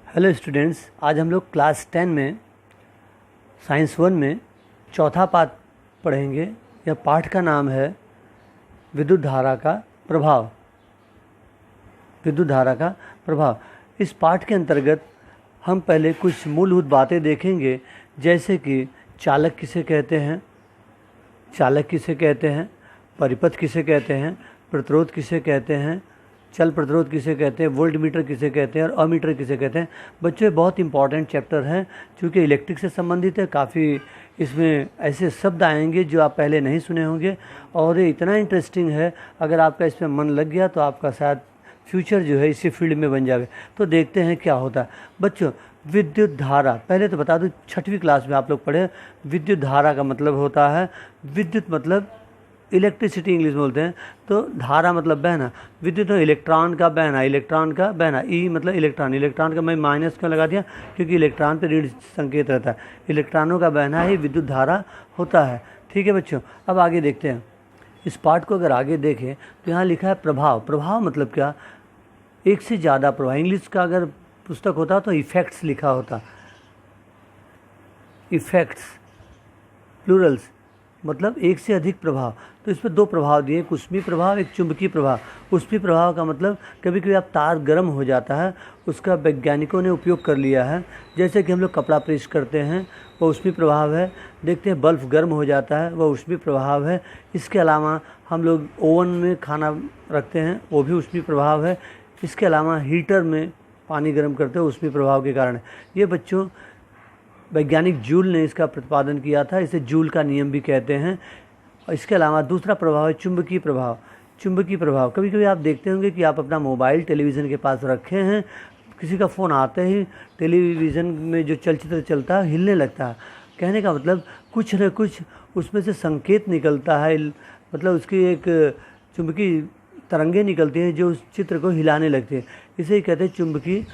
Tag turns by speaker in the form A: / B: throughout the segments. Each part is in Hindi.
A: हेलो स्टूडेंट्स, आज हम लोग क्लास 10 में साइंस 1 में चौथा पाठ पढ़ेंगे। यह पाठ का नाम है विद्युत धारा का प्रभाव। विद्युत धारा का प्रभाव। इस पाठ के अंतर्गत हम पहले कुछ मूलभूत बातें देखेंगे, जैसे कि चालक किसे कहते हैं, परिपथ किसे कहते हैं, प्रतिरोध किसे कहते हैं, चल प्रतिरोध किसे कहते हैं, वोल्ट मीटर किसे कहते हैं और अमीटर किसे कहते हैं। बच्चों, ये बहुत इंपॉर्टेंट चैप्टर है क्योंकि इलेक्ट्रिक से संबंधित है। काफ़ी इसमें ऐसे शब्द आएंगे जो आप पहले नहीं सुने होंगे और ये इतना इंटरेस्टिंग है। अगर आपका इसमें मन लग गया तो आपका शायद फ्यूचर जो है इसी फील्ड में बन जाएगा। तो देखते हैं क्या होता है। बच्चों, विद्युत धारा, पहले तो बता दूं, 6वीं क्लास में आप लोग पढ़े। विद्युत धारा का मतलब होता है, विद्युत मतलब इलेक्ट्रिसिटी इंग्लिश में बोलते हैं, तो धारा मतलब बहना। विद्युत तो इलेक्ट्रॉन का बहना। ई मतलब इलेक्ट्रॉन का मैं माइनस क्यों लगा दिया, क्योंकि इलेक्ट्रॉन पे ऋण संकेत रहता है। इलेक्ट्रॉनों का बहना ही विद्युत धारा होता है। ठीक है बच्चों, अब आगे देखते हैं। इस पाठ को अगर आगे देखें तो यहाँ लिखा है प्रभाव। प्रभाव मतलब क्या, एक से ज़्यादा प्रभाव। इंग्लिश का अगर पुस्तक होता तो इफेक्ट्स लिखा होता। इफेक्ट्स प्लूरल्स मतलब एक से अधिक प्रभाव। तो इस पर दो प्रभाव दिए, एक ऊष्मीय प्रभाव, एक चुंबकीय प्रभाव। ऊष्मीय प्रभाव का मतलब कभी कभी आप तार गर्म हो जाता है, उसका वैज्ञानिकों ने उपयोग कर लिया है। जैसे कि हम लोग कपड़ा प्रेस करते हैं, वो ऊष्मीय प्रभाव है। देखते हैं बल्ब गर्म हो जाता है, वह ऊष्मीय प्रभाव है। इसके अलावा हम लोग ओवन में खाना रखते हैं, वो भी ऊष्मीय प्रभाव है। इसके अलावा हीटर में पानी गर्म करते हैं, ऊष्मीय प्रभाव के कारण। ये बच्चों वैज्ञानिक जूल ने इसका प्रतिपादन किया था, इसे जूल का नियम भी कहते हैं। और इसके अलावा दूसरा प्रभाव है चुंबकीय प्रभाव। चुंबकीय प्रभाव, कभी कभी आप देखते होंगे कि आप अपना मोबाइल टेलीविज़न के पास रखे हैं, किसी का फ़ोन आते ही टेलीविज़न में जो चलचित्र चलता है हिलने लगता है। कहने का मतलब कुछ न कुछ उसमें से संकेत निकलता है, मतलब उसकी एक चुंबकीय तरंगें निकलती हैं जो उस चित्र को हिलाने लगती है। इसे ही कहते हैं चुंबकीय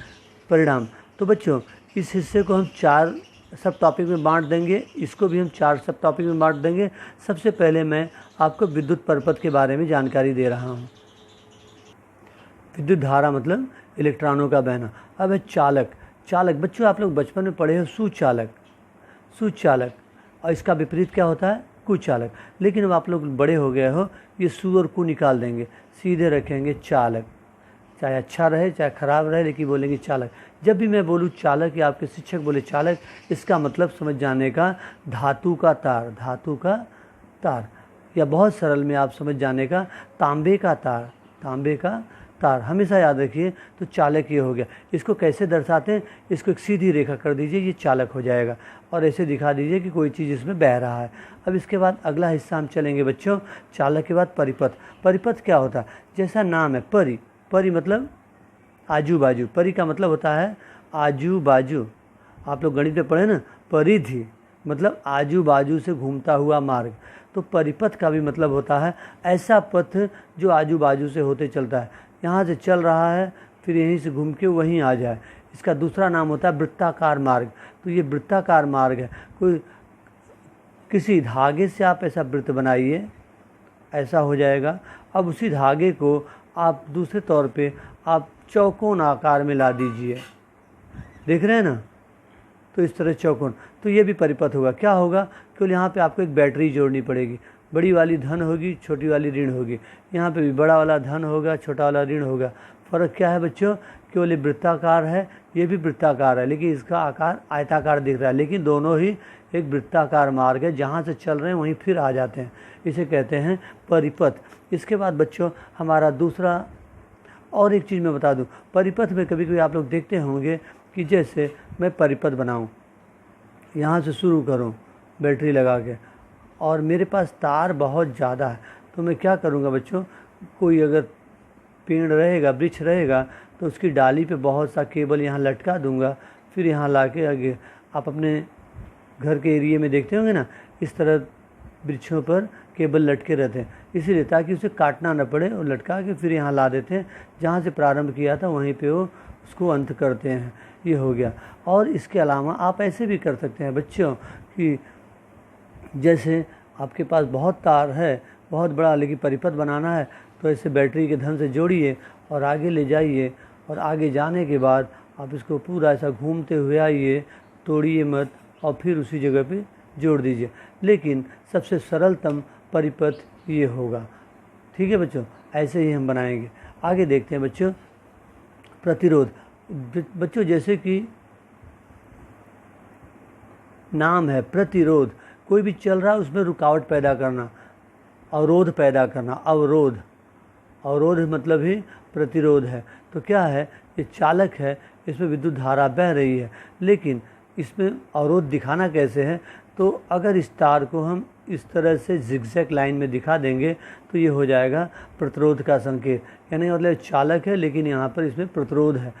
A: परिणाम। तो बच्चों, इस हिस्से को हम 4 सब टॉपिक में बांट देंगे, इसको भी हम 4 सब टॉपिक में बांट देंगे। सबसे पहले मैं आपको विद्युत परिपथ के बारे में जानकारी दे रहा हूँ। विद्युत धारा मतलब इलेक्ट्रॉनों का बहना। अब है चालक। बच्चों, आप लोग बचपन में पढ़े हो सुचालक, और इसका विपरीत क्या होता है, कुचालक। लेकिन अब आप लोग बड़े हो गए हो, ये सु और कु निकाल देंगे, सीधे रखेंगे चालक। चाहे अच्छा रहे चाहे खराब रहे, लेकिन बोलेंगे चालक। जब भी मैं बोलूँ चालक या आपके शिक्षक बोले चालक, इसका मतलब समझ जाने का धातु का तार, या बहुत सरल में आप समझ जाने का तांबे का तार। हमेशा याद रखिए। तो चालक ये हो गया। इसको कैसे दर्शाते हैं, इसको एक सीधी रेखा कर दीजिए, ये चालक हो जाएगा, और ऐसे दिखा दीजिए कि कोई चीज़ इसमें बह रहा है। अब इसके बाद अगला हिस्सा हम चलेंगे बच्चों। चालक के बाद परिपथ। परिपथ क्या होता है, जैसा नाम है परी मतलब आजू बाजू। परी का मतलब होता है आजू बाजू। आप लोग गणित में पढ़े ना, परिधि मतलब आजू बाजू से घूमता हुआ मार्ग। तो परिपथ का भी मतलब होता है ऐसा पथ जो आजू बाजू से होते चलता है। यहाँ से चल रहा है, फिर यहीं से घूम के वहीं आ जाए। इसका दूसरा नाम होता है वृत्ताकार मार्ग। तो ये वृत्ताकार मार्ग है। कोई किसी धागे से आप ऐसा वृत्त बनाइए, ऐसा हो जाएगा। अब उसी धागे को आप दूसरे तौर पे आप चौकोन आकार में ला दीजिए, देख रहे हैं ना, तो इस तरह चौकोन। तो ये भी परिपथ होगा। क्या होगा, केवल यहाँ पे आपको एक बैटरी जोड़नी पड़ेगी। बड़ी वाली धन होगी, छोटी वाली ऋण होगी। यहाँ पे भी बड़ा वाला धन होगा, छोटा वाला ऋण होगा। फ़र्क क्या है बच्चों, केवल ये वृत्ताकार है, ये भी वृत्ताकार है, लेकिन इसका आकार आयताकार दिख रहा है। लेकिन दोनों ही एक वृत्ताकार मार्ग है, जहाँ से चल रहे हैं वहीं फिर आ जाते हैं। इसे कहते हैं परिपथ। इसके बाद बच्चों हमारा दूसरा, और एक चीज़ मैं बता दूं, परिपथ में कभी कभी आप लोग देखते होंगे कि जैसे मैं परिपथ बनाऊं, यहाँ से शुरू करूं बैटरी लगा के, और मेरे पास तार बहुत ज़्यादा है, तो मैं क्या करूँगा बच्चों, कोई अगर पेड़ रहेगा, वृक्ष रहेगा, तो उसकी डाली पे बहुत सा केबल यहाँ लटका दूँगा। फिर यहाँ ला के आगे आप अपने घर के एरिए में देखते होंगे ना, इस तरह वृक्षों पर केबल लटके रहते हैं, इसीलिए ताकि उसे काटना न पड़े, और लटका के फिर यहाँ ला देते हैं। जहाँ से प्रारंभ किया था वहीं पे वो उसको अंत करते हैं। ये हो गया। और इसके अलावा आप ऐसे भी कर सकते हैं बच्चों कि जैसे आपके पास बहुत तार है, बहुत बड़ा, लेकिन परिपथ बनाना है, तो ऐसे बैटरी के धन से जोड़िए और आगे ले जाइए, और आगे जाने के बाद आप इसको पूरा ऐसा घूमते हुए आइए, तोड़िए मत और फिर उसी जगह पे जोड़ दीजिए। लेकिन सबसे सरलतम परिपथ ये होगा। ठीक है बच्चों, ऐसे ही हम बनाएंगे। आगे देखते हैं बच्चों, प्रतिरोध। बच्चों जैसे कि नाम है प्रतिरोध, कोई भी चल रहा है उसमें रुकावट पैदा करना, अवरोध पैदा करना। अवरोध, अवरोध मतलब ही प्रतिरोध है। तो क्या है, ये चालक है, इसमें विद्युत धारा बह रही है, लेकिन इसमें अवरोध दिखाना कैसे है? तो अगर इस तार को हम इस तरह से जिगजैग लाइन में दिखा देंगे तो ये हो जाएगा प्रतिरोध का संकेत। यानी मतलब चालक है लेकिन यहाँ पर इसमें प्रतिरोध है।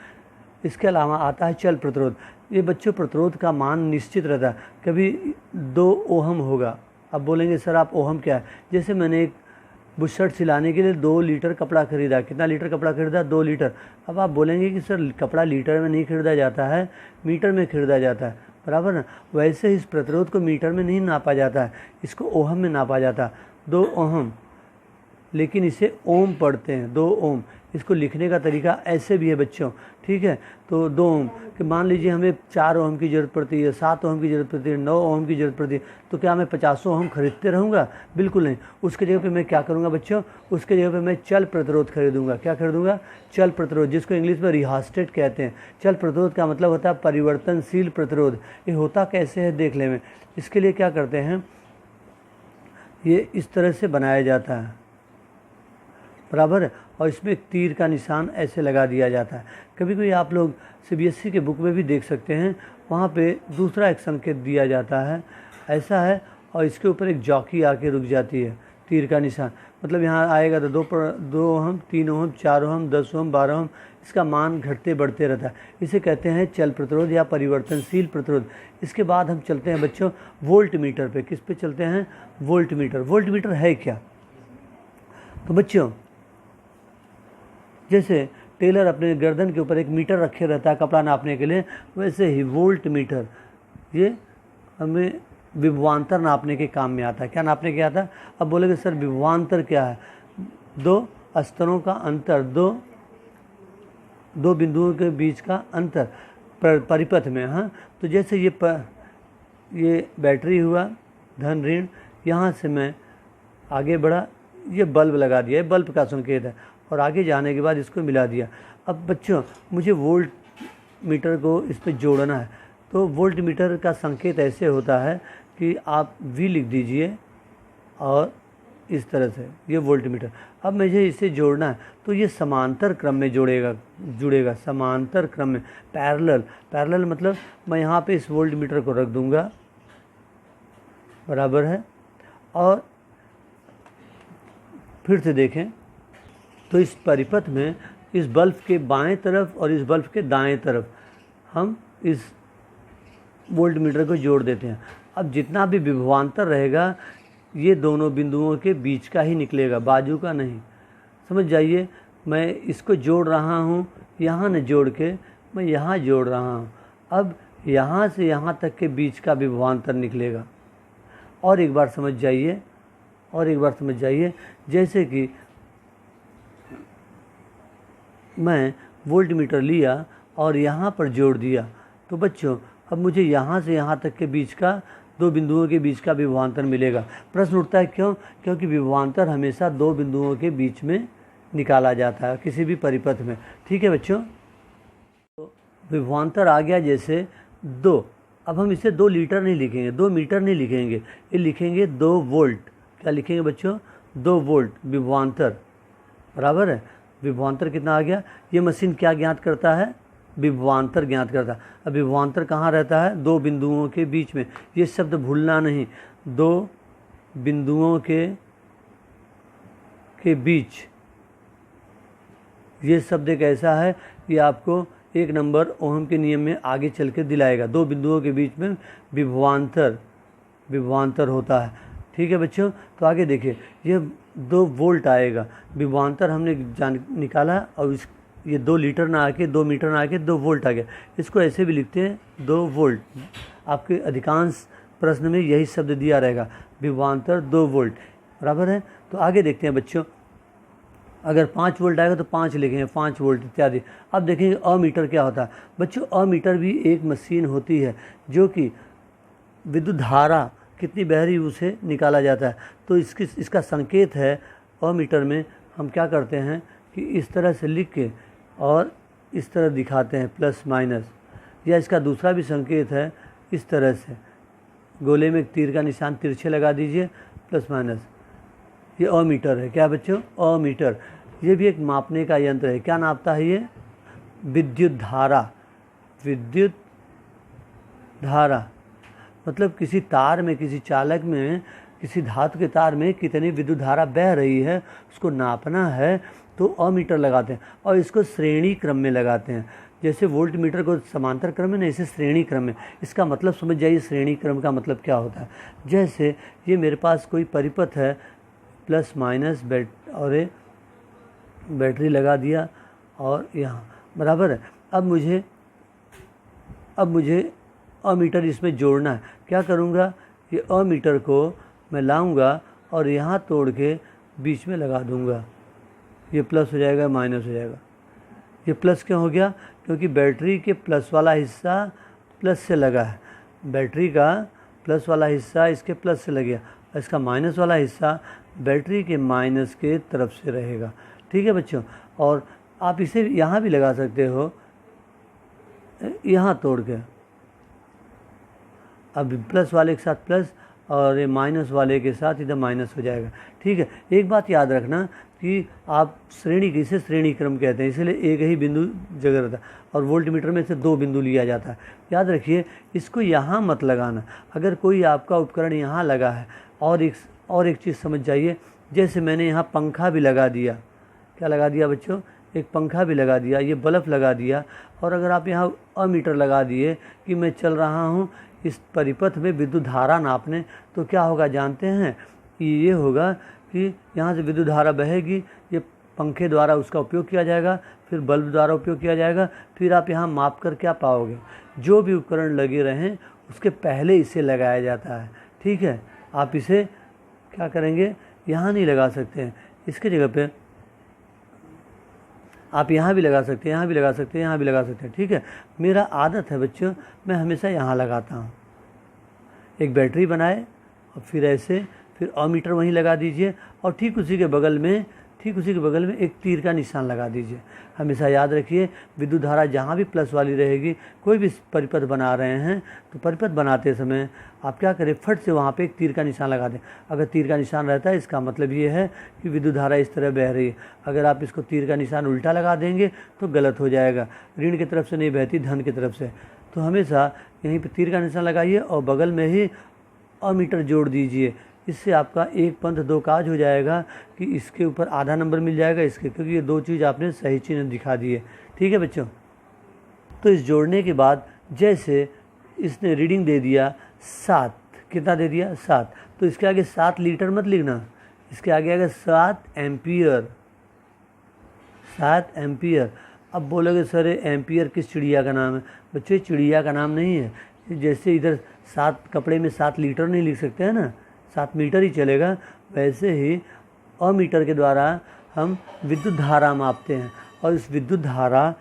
A: इसके अलावा आता है चल प्रतिरोध। ये बच्चों प्रतिरोध का मान निश्चित रहता है, कभी 2 ओहम होगा। अब बोलेंगे सर आप ओहम क्या है? जैसे मैंने एक बुशर्ट सिलाने के लिए 2 लीटर कपड़ा खरीदा। कितना लीटर कपड़ा खरीदा? 2 लीटर। अब आप बोलेंगे कि सर कपड़ा लीटर में नहीं खरीदा जाता है, मीटर में खरीदा जाता है, बराबर ना। वैसे ही इस प्रतिरोध को मीटर में नहीं नापा जाता है, इसको ओहम में नापा जाता है। 2 ओहम, लेकिन इसे ओम पढ़ते हैं, 2 ओम। इसको लिखने का तरीका ऐसे भी है बच्चों, ठीक है। तो 2 ओम कि मान लीजिए हमें 4 ओम की ज़रूरत पड़ती है, 7 ओम की ज़रूरत पड़ती है, 9 ओम की ज़रूरत पड़ती है, तो क्या मैं 50 ओम खरीदते रहूँगा? बिल्कुल नहीं। उसके जगह पे मैं क्या करूँगा बच्चों? उसके जगह पे मैं चल प्रतिरोध खरीदूँगा। क्या खरीदूँगा? चल प्रतिरोध, जिसको इंग्लिश में रिहास्टेट कहते हैं। चल प्रतिरोध का मतलब होता है परिवर्तनशील प्रतिरोध। ये होता कैसे है देख ले में। इसके लिए क्या करते हैं, ये इस तरह से बनाया जाता है, बराबर है, और इसमें एक तीर का निशान ऐसे लगा दिया जाता है। कभी कभी आप लोग सीबीएसई के बुक में भी देख सकते हैं, वहाँ पे दूसरा एक संकेत दिया जाता है, ऐसा है, और इसके ऊपर एक जॉकी आके रुक जाती है, तीर का निशान। मतलब यहाँ आएगा तो 2 ohm, 3 ohm, 4 ohm, 10 ohm, 12 ohm, इसका मान घटते बढ़ते रहता है। इसे कहते हैं चल प्रतिरोध या परिवर्तनशील प्रतिरोध। इसके बाद हम चलते हैं बच्चों वोल्ट मीटर पे। किस पे चलते हैं? Volt meter. वोल्ट मीटर है क्या? तो बच्चों जैसे टेलर अपने गर्दन के ऊपर एक मीटर रखे रहता है कपड़ा नापने के लिए, वैसे ही वोल्ट मीटर ये हमें विभवांतर नापने के काम में आता है। क्या नापने के आता है? अब बोलेंगे सर विभवांतर क्या है? 2 स्तरों का अंतर, दो बिंदुओं के बीच का अंतर परिपथ में। हाँ, तो जैसे ये बैटरी हुआ धन ऋण, यहाँ से मैं आगे बढ़ा, ये बल्ब लगा दिया, ये बल्ब का संकेत है, और आगे जाने के बाद इसको मिला दिया। अब बच्चों मुझे वोल्ट मीटर को इस पर जोड़ना है, तो वोल्ट मीटर का संकेत ऐसे होता है कि आप V लिख दीजिए और इस तरह से ये वोल्ट मीटर। अब मुझे इसे जोड़ना है तो ये समांतर क्रम में जुड़ेगा समांतर क्रम में, पैरेलल मतलब मैं यहाँ पे इस वोल्ट मीटर को रख दूँगा, बराबर है। और फिर से देखें तो इस परिपथ में इस बल्ब के बाएं तरफ और इस बल्ब के दाएं तरफ हम इस वोल्ट मीटर को जोड़ देते हैं। अब जितना भी विभवांतर रहेगा ये दोनों बिंदुओं के बीच का ही निकलेगा, बाजू का नहीं। समझ जाइए, मैं इसको जोड़ रहा हूँ, यहाँ न जोड़ के मैं यहाँ जोड़ रहा हूँ। अब यहाँ से यहाँ तक के बीच का विभवांतर निकलेगा। और एक बार समझ जाइए, जैसे कि मैं वोल्ट मीटर लिया और यहाँ पर जोड़ दिया, तो बच्चों अब मुझे यहाँ से यहाँ तक के बीच का, 2 बिंदुओं के बीच का विभवांतर मिलेगा। प्रश्न उठता है क्यों? क्योंकि विभवांतर हमेशा 2 बिंदुओं के बीच में निकाला जाता है किसी भी परिपथ में। ठीक है बच्चों, तो विभवांतर आ गया जैसे 2। अब हम इसे 2 लीटर नहीं लिखेंगे, 2 मीटर नहीं लिखेंगे, ये लिखेंगे 2 वोल्ट। क्या लिखेंगे बच्चों? 2 वोल्ट विभवांतर, बराबर है। विभवांतर कितना आ गया? ये मशीन क्या ज्ञात करता है? विभवांतर ज्ञात करता है। अब विभवांतर कहाँ रहता है? 2 बिंदुओं के बीच में। ये शब्द भूलना नहीं, 2 बिंदुओं के बीच। ये शब्द एक ऐसा है कि आपको 1 नंबर ओहम के नियम में आगे चल के दिलाएगा। 2 बिंदुओं के बीच में विभवांतर होता है। ठीक है बच्चों, तो आगे देखिए, ये 2 वोल्ट आएगा। विभवांतर हमने निकाला और ये 2 लीटर ना आके 2 मीटर ना आके 2 वोल्ट आ गया। इसको ऐसे भी लिखते हैं 2 वोल्ट। आपके अधिकांश प्रश्न में यही शब्द दिया रहेगा, विभवांतर 2 वोल्ट, बराबर है। तो आगे देखते हैं बच्चों, अगर 5 वोल्ट आएगा तो 5 लिखेंगे, 5 वोल्ट इत्यादि। अब देखेंगे अमीटर क्या होता है बच्चों। अमीटर भी एक मशीन होती है जो कि विद्युत धारा कितनी बह रही उसे निकाला जाता है। तो इसका संकेत है अमीटर में हम क्या करते हैं कि इस तरह से लिख के और इस तरह दिखाते हैं प्लस माइनस, या इसका दूसरा भी संकेत है इस तरह से गोले में एक तीर का निशान तिरछे लगा दीजिए प्लस माइनस। ये अमीटर है। क्या बच्चों? अमीटर। ये भी एक मापने का यंत्र है। क्या नापता है ये? विद्युत धारा। विद्युत धारा मतलब किसी तार में, किसी चालक में, किसी धातु के तार में कितनी विद्युत धारा बह रही है उसको नापना है तो अमीटर लगाते हैं। और इसको श्रेणी क्रम में लगाते हैं। जैसे वोल्ट मीटर को समांतर क्रम में, नहीं, इसे श्रेणी क्रम में। इसका मतलब समझ जाइए श्रेणी क्रम का मतलब क्या होता है। जैसे ये मेरे पास कोई परिपथ है, प्लस माइनस और ये बैटरी लगा दिया और यहाँ बराबर है। अब मुझे अमीटर इसमें जोड़ना है। क्या करूँगा? ये अमीटर को मैं लाऊंगा और यहाँ तोड़ के बीच में लगा दूंगा। ये प्लस हो जाएगा, माइनस हो जाएगा। ये प्लस क्यों हो गया? क्योंकि बैटरी के प्लस वाला हिस्सा प्लस से लगा है। बैटरी का प्लस वाला हिस्सा इसके प्लस से लग गया, इसका माइनस वाला हिस्सा बैटरी के माइनस के तरफ से रहेगा। ठीक है बच्चों। और आप इसे यहाँ भी लगा सकते हो, यहाँ तोड़ के। अब प्लस वाले के साथ प्लस और ये माइनस वाले के साथ इधर माइनस हो जाएगा। ठीक है। एक बात याद रखना कि आप इसे श्रेणी क्रम कहते हैं, इसलिए एक ही बिंदु जगह रहता है और वोल्ट मीटर में से 2 बिंदु लिया जाता है। याद रखिए इसको यहाँ मत लगाना। अगर कोई आपका उपकरण यहाँ लगा है, और एक चीज़ समझ जाइए, जैसे मैंने यहाँ पंखा भी लगा दिया। क्या लगा दिया बच्चों? एक पंखा भी लगा दिया, ये बल्ब लगा दिया। और अगर आप यहाँ अमीटर लगा दिए कि मैं चल रहा हूँ इस परिपथ में विद्युत धारा नापने, तो क्या होगा जानते हैं? ये होगा कि यहाँ से विद्युत धारा बहेगी, ये पंखे द्वारा उसका उपयोग किया जाएगा, फिर बल्ब द्वारा उपयोग किया जाएगा, फिर आप यहाँ माप कर क्या पाओगे? जो भी उपकरण लगे रहें उसके पहले इसे लगाया जाता है। ठीक है। आप इसे क्या करेंगे? यहाँ नहीं लगा सकते हैं, इसके जगह पे आप यहाँ भी लगा सकते हैं, यहाँ भी लगा सकते हैं, यहाँ भी लगा सकते हैं। ठीक है। मेरा आदत है बच्चों, मैं हमेशा यहाँ लगाता हूँ। एक बैटरी बनाए और फिर ऐसे, फिर अमीटर वहीं लगा दीजिए और ठीक उसी के बगल में एक तीर का निशान लगा दीजिए। हमेशा याद रखिए विद्युत धारा जहाँ भी प्लस वाली रहेगी, कोई भी परिपथ बना रहे हैं तो परिपथ बनाते समय आप क्या करें? फट से वहाँ पे एक तीर का निशान लगा दें। अगर तीर का निशान रहता है इसका मतलब ये है कि विद्युत धारा इस तरह बह रही है। अगर आप इसको तीर का निशान उल्टा लगा देंगे तो गलत हो जाएगा। ऋण की तरफ से नहीं बहती, धन की तरफ से। तो हमेशा यहीं पर तीर का निशान लगाइए और बगल में ही अमीटर जोड़ दीजिए। इससे आपका एक पंथ दो काज हो जाएगा कि इसके ऊपर आधा नंबर मिल जाएगा इसके, क्योंकि ये 2 चीज़ आपने सही चिन्ह दिखा दी है। ठीक है बच्चों। तो इस जोड़ने के बाद जैसे इसने रीडिंग दे दिया 7, कितना दे दिया? 7। तो इसके आगे 7 लीटर मत लिखना, इसके आगे आएगा 7 एम्पियर। 7 एम्पियर। अब बोलोगे सर एम्पियर किस चिड़िया का नाम है? बच्चे चिड़िया का नाम नहीं है। जैसे इधर 7 कपड़े में 7 लीटर नहीं लिख सकते हैं ना, 7 मीटर ही चलेगा। वैसे ही अमीटर के द्वारा हम विद्युत धारा मापते हैं और इस विद्युत धारा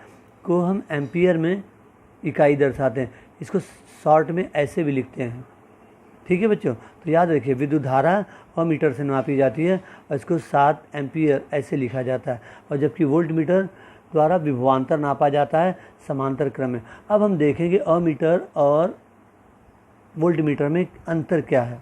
A: को हम एम्पियर में इकाई दर्शाते हैं। इसको शॉर्ट में ऐसे भी लिखते हैं। ठीक है बच्चों। तो याद रखिए विद्युत धारा अमीटर से नापी जाती है और इसको 7 एम्पियर ऐसे लिखा जाता है। और जबकि वोल्ट मीटर द्वारा विभवांतर नापा जाता है समांतर क्रम में। अब हम देखेंगे अमीटर और वोल्ट मीटर में अंतर क्या है।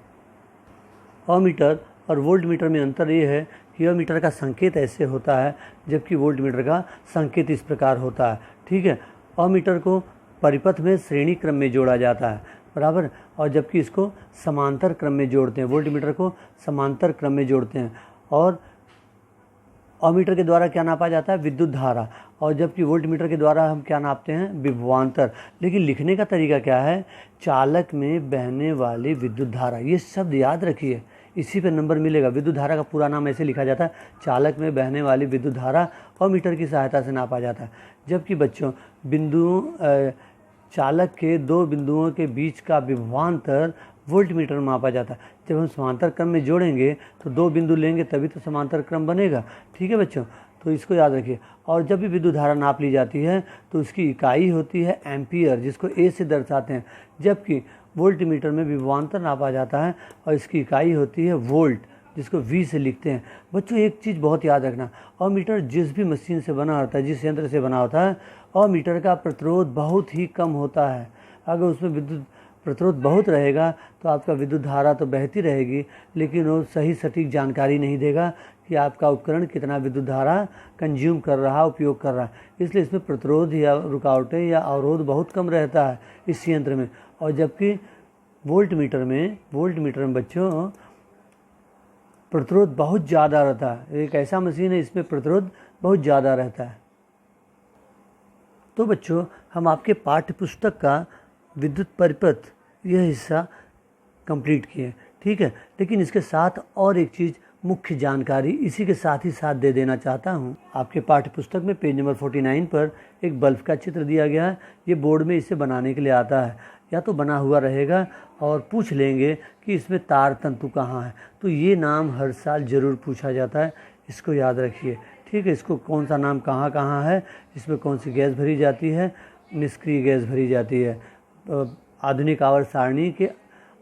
A: अमीटर और वोल्ट मीटर में अंतर ये है कि अमीटर का संकेत ऐसे होता है जबकि वोल्ट मीटर का संकेत इस प्रकार होता है। ठीक है। अमीटर को परिपथ में श्रेणी क्रम में जोड़ा जाता है, बराबर, और जबकि इसको समांतर क्रम में जोड़ते हैं। वोल्ट मीटर को समांतर क्रम में जोड़ते हैं। और अमीटर के द्वारा क्या नापा जाता है? विद्युत धारा। और जबकि वोल्ट मीटर के द्वारा हम क्या नापते हैं? विभवांतर। लेकिन लिखने का तरीका क्या है? चालक में बहने वाली विद्युत धारा। ये शब्द याद रखिए, इसी पे नंबर मिलेगा। विद्युत धारा का पूरा नाम ऐसे लिखा जाता है, चालक में बहने वाली विद्युत धारा अमीटर की सहायता से नापा जाता है। जबकि बच्चों चालक के 2 बिंदुओं के बीच का विभवांतर वोल्ट मीटर में मापा जाता है। जब हम समांतर क्रम में जोड़ेंगे तो 2 बिंदु लेंगे तभी तो समांतर क्रम बनेगा। ठीक है बच्चों। तो इसको याद रखिए। और जब भी विद्युत धारा नाप ली जाती है तो उसकी इकाई होती है एम्पियर, जिसको ए से दर्शाते हैं, जबकि वोल्ट मीटर में विभवांतर नापा जाता है और इसकी इकाई होती है वोल्ट, जिसको वी से लिखते हैं। बच्चों एक चीज़ बहुत याद रखना, अमीटर जिस भी मशीन से बना होता है, जिस यंत्र से बना होता है, अमीटर का प्रतिरोध बहुत ही कम होता है। अगर उसमें विद्युत प्रतिरोध बहुत रहेगा तो आपका विद्युत धारा तो बहती रहेगी, लेकिन वो सही सटीक जानकारी नहीं देगा कि आपका उपकरण कितना विद्युत धारा कंज्यूम कर रहा, उपयोग कर रहा है। इसलिए इसमें प्रतिरोध या रुकावटें या अवरोध बहुत कम रहता है इस यंत्र में। और जबकि वोल्ट मीटर में बच्चों प्रतिरोध बहुत ज़्यादा रहता है। एक ऐसा मशीन है इसमें प्रतिरोध बहुत ज़्यादा रहता है। तो बच्चों हम आपके पाठ्य पुस्तक का विद्युत परिपथ यह हिस्सा कंप्लीट किए, ठीक है। लेकिन इसके साथ और एक चीज़ मुख्य जानकारी इसी के साथ ही साथ दे देना चाहता हूँ। आपके पाठ्य पुस्तक में पेज नंबर 49 पर एक बल्ब का चित्र दिया गया है। ये बोर्ड में इसे बनाने के लिए आता है, या तो बना हुआ रहेगा और पूछ लेंगे कि इसमें तार तंतु कहाँ है, तो ये नाम हर साल ज़रूर पूछा जाता है, इसको याद रखिए, ठीक है। इसको कौन सा नाम कहाँ कहाँ है, इसमें कौन सी गैस भरी जाती है, निष्क्रिय गैस भरी जाती है। आधुनिक आवर्त सारणी के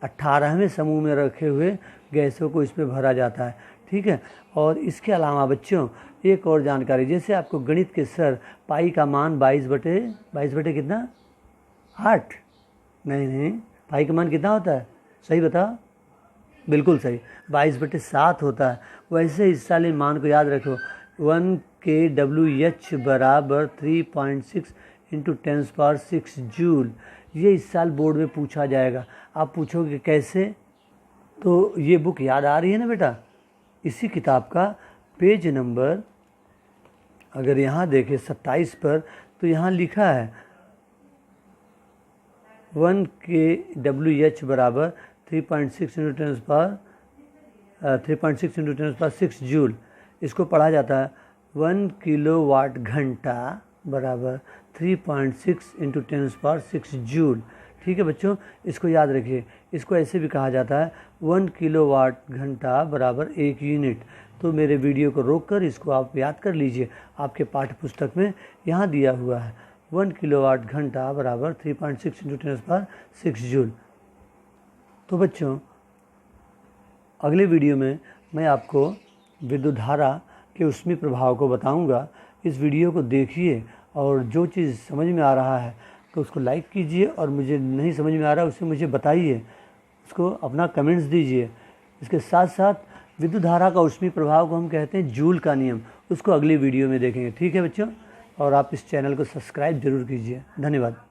A: 18वें समूह में रखे हुए गैसों को इसमें भरा जाता है, ठीक है। और इसके अलावा बच्चों एक और जानकारी, जैसे आपको गणित के सर पाई का मान 22 बटे कितना 8, नहीं पाई का मान कितना होता है, सही बताओ, बिल्कुल सही, 22/7 होता है। वैसे इस साल इन मान को याद रखो, 1 kWh बराबर 3.6 × 10⁻6 जूल। ये इस साल बोर्ड में पूछा जाएगा। आप पूछोगे कैसे, तो ये बुक याद आ रही है ना बेटा, इसी किताब का पेज नंबर अगर यहाँ देखें 27 पर, तो यहाँ लिखा है 1 kWh बराबर 3.6 × 10⁻6 जूल। इसको पढ़ा जाता है 1 किलोवाट घंटा बराबर 3.6 × 10⁻6 जूल, ठीक है बच्चों। इसको याद रखिए। इसको ऐसे भी कहा जाता है 1 किलोवाट घंटा बराबर 1 यूनिट। तो मेरे वीडियो को रोककर इसको आप याद कर लीजिए, आपके पाठ्य पुस्तक में यहाँ दिया हुआ है 1 किलोवाट घंटा बराबर 3.6 × 10⁻6 जूल। तो बच्चों अगले वीडियो में मैं आपको विद्युत धारा के ऊष्मीय प्रभाव को बताऊंगा। इस वीडियो को देखिए और जो चीज़ समझ में आ रहा है तो उसको लाइक कीजिए, और मुझे नहीं समझ में आ रहा उसे मुझे बताइए, उसको अपना कमेंट्स दीजिए। इसके साथ साथ विद्युत धारा का ऊष्मीय प्रभाव को हम कहते हैं जूल का नियम, उसको अगली वीडियो में देखेंगे, ठीक है बच्चों। और आप इस चैनल को सब्सक्राइब जरूर कीजिए। धन्यवाद।